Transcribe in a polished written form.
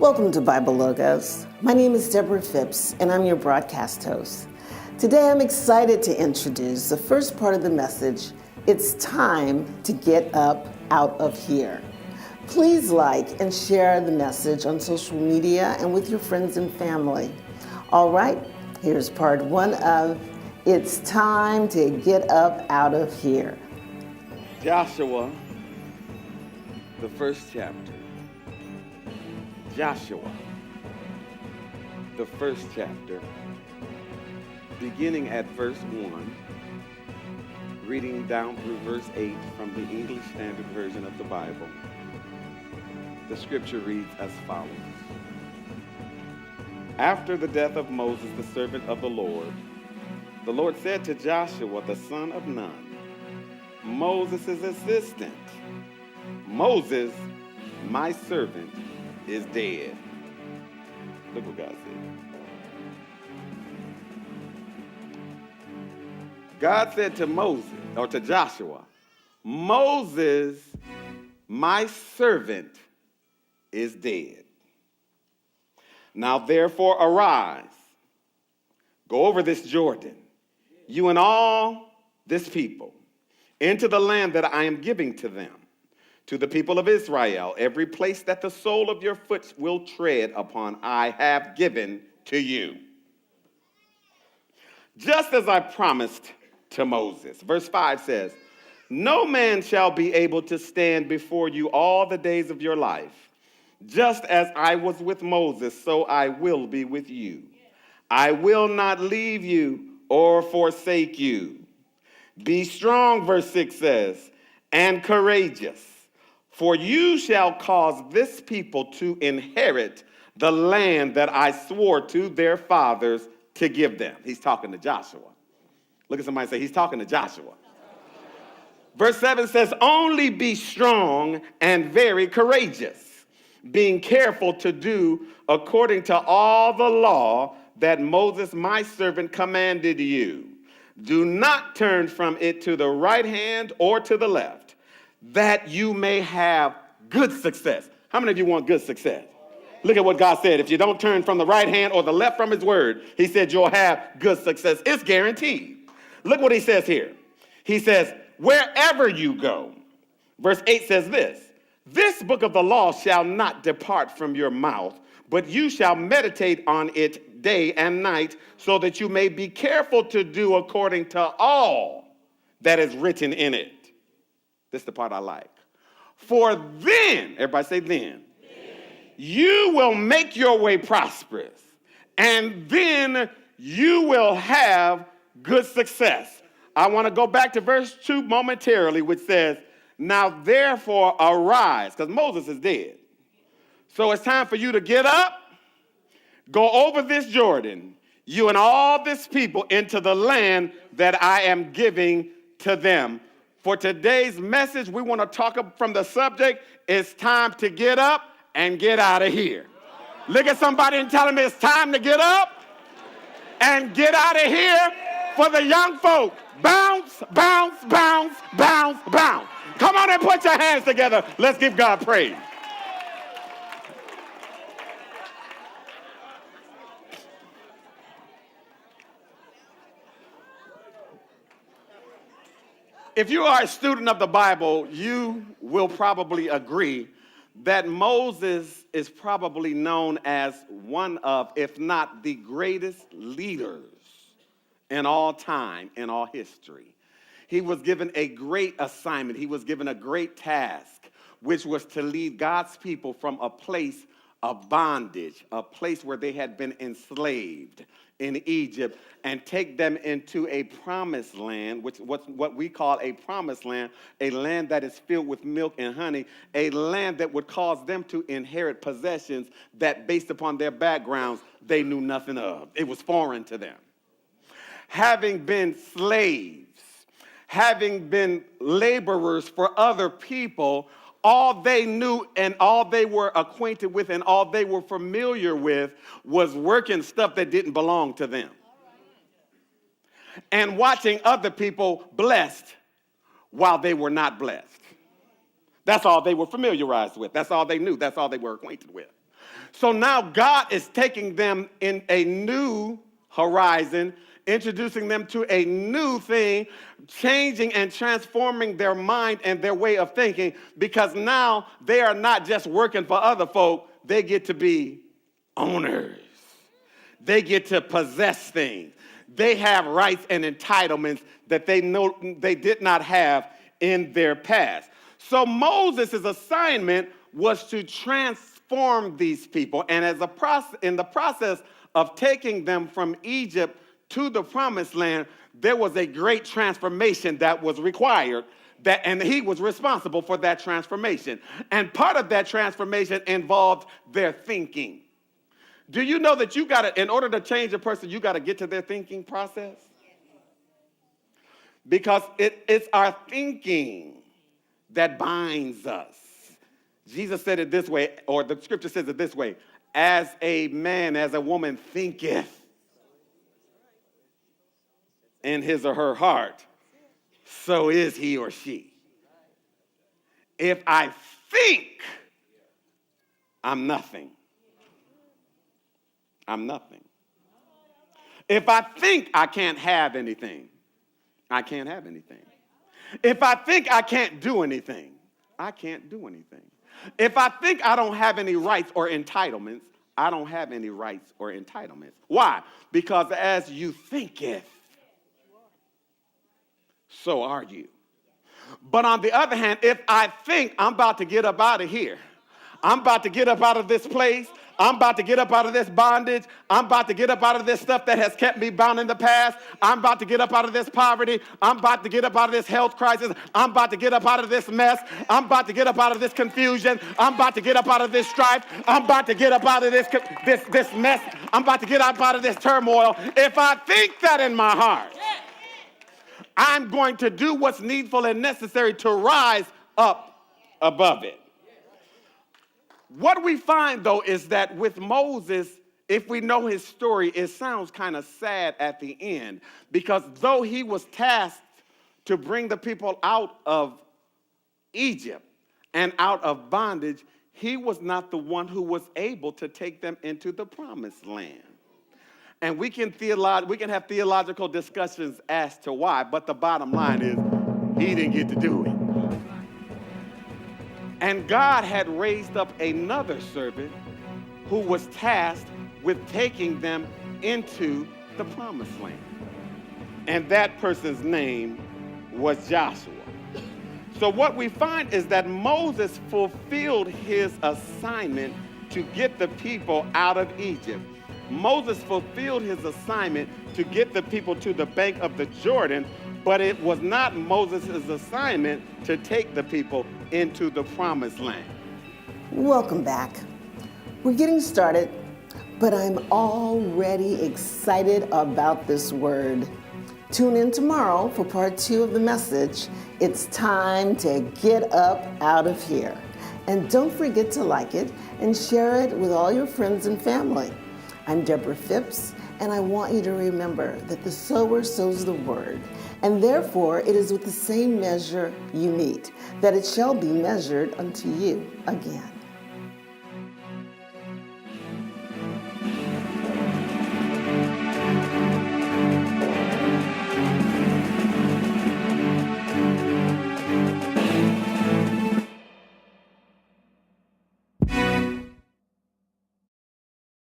Welcome to Bible Logos. My name is Deborah Phipps, and I'm your broadcast host. Today, I'm excited to introduce the first part of the message, It's Time to Get Up Out of Here. Please like and share the message on social media and with your friends and family. All right, here's part one of It's Time to Get Up Out of Here. Joshua, the first chapter. Joshua, the first chapter, beginning at verse 1, reading down through verse 8 from the English Standard Version of the Bible. The scripture reads as follows. After the death of Moses, the servant of the Lord said to Joshua, the son of Nun, Moses' assistant, Moses, my servant, is dead. Look what God said. God said to Moses, or to Joshua, Moses, my servant, is dead. Now therefore arise, go over this Jordan, you and all this people, into the land that I am giving to them, to the people of Israel, every place that the sole of your foot will tread upon, I have given to you. Just as I promised to Moses. Verse 5 says, no man shall be able to stand before you all the days of your life. Just as I was with Moses, so I will be with you. I will not leave you or forsake you. Be strong, verse 6 says, and courageous. For you shall cause this people to inherit the land that I swore to their fathers to give them. He's talking to Joshua. Look at somebody and say, he's talking to Joshua. Verse 7 says, only be strong and very courageous, being careful to do according to all the law that Moses, my servant, commanded you. Do not turn from it to the right hand or to the left, that you may have good success. How many of you want good success? Look at what God said. If you don't turn from the right hand or the left from his word, he said you'll have good success. It's guaranteed. Look what he says here. He says, wherever you go. Verse 8 says this book of the law shall not depart from your mouth, but you shall meditate on it day and night, so that you may be careful to do according to all that is written in it. This is the part I like. For then, everybody say then, you will make your way prosperous, and then you will have good success. I want to go back to verse 2 momentarily, which says, now therefore arise, because Moses is dead. So it's time for you to get up, go over this Jordan, you and all this people, into the land that I am giving to them. For today's message, we want to talk from the subject, it's time to get up and get out of here. Look at somebody and tell them it's time to get up and get out of here. For the young folk, bounce, bounce, bounce, bounce, bounce. Come on and put your hands together. Let's give God praise. If you are a student of the Bible, you will probably agree that Moses is probably known as one of, if not the greatest leaders in all time, in all history. He was given a great assignment. He was given a great task, which was to lead God's people from a place of bondage, a place where they had been enslaved in Egypt, and take them into a promised land, which what we call a promised land, a land that is filled with milk and honey, a land that would cause them to inherit possessions that, based upon their backgrounds, they knew nothing of. It was foreign to them. Having been slaves, having been laborers for other people, all they knew and all they were acquainted with and all they were familiar with was working stuff that didn't belong to them. And watching other people blessed while they were not blessed. That's all they were familiarized with. That's all they knew. That's all they were acquainted with. So now God is taking them in a new horizon, introducing them to a new thing, changing and transforming their mind and their way of thinking, because now they are not just working for other folk, they get to be owners. They get to possess things. They have rights and entitlements that they know they did not have in their past. So Moses' assignment was to transform these people, and in the process of taking them from Egypt to the promised land, there was a great transformation that was required, and he was responsible for that transformation. And part of that transformation involved their thinking. Do you know that in order to change a person, you got to get to their thinking process? Because it's our thinking that binds us. Jesus said it this way, or the scripture says it this way: as a man, as a woman thinketh in his or her heart, so is he or she. If I think I'm nothing, I'm nothing. If I think I can't have anything, I can't have anything. If I think I can't do anything, I can't do anything. If I think I don't have any rights or entitlements, I don't have any rights or entitlements. Why? Because as you thinketh, so are you. But on the other hand, if I think I'm about to get up out of here, I'm about to get up out of this place, I'm about to get up out of this bondage, I'm about to get up out of this stuff that has kept me bound in the past, I'm about to get up out of this poverty, I'm about to get up out of this health crisis, I'm about to get up out of this mess, I'm about to get up out of this confusion, I'm about to get up out of this strife, I'm about to get up out of this mess, I'm about to get up out of this turmoil. If I think that in my heart, I'm going to do what's needful and necessary to rise up above it. What we find, though, is that with Moses, if we know his story, it sounds kind of sad at the end, because though he was tasked to bring the people out of Egypt and out of bondage, he was not the one who was able to take them into the promised land. And we can have theological discussions as to why, but the bottom line is he didn't get to do it. And God had raised up another servant who was tasked with taking them into the promised land. And that person's name was Joshua. So what we find is that Moses fulfilled his assignment to get the people out of Egypt. Moses fulfilled his assignment to get the people to the bank of the Jordan, but it was not Moses' assignment to take the people into the promised land. Welcome back. We're getting started, but I'm already excited about this word. Tune in tomorrow for part 2 of the message. It's time to get up out of here. And don't forget to like it and share it with all your friends and family. I'm Deborah Phipps, and I want you to remember that the sower sows the word, and therefore it is with the same measure you meet that it shall be measured unto you again.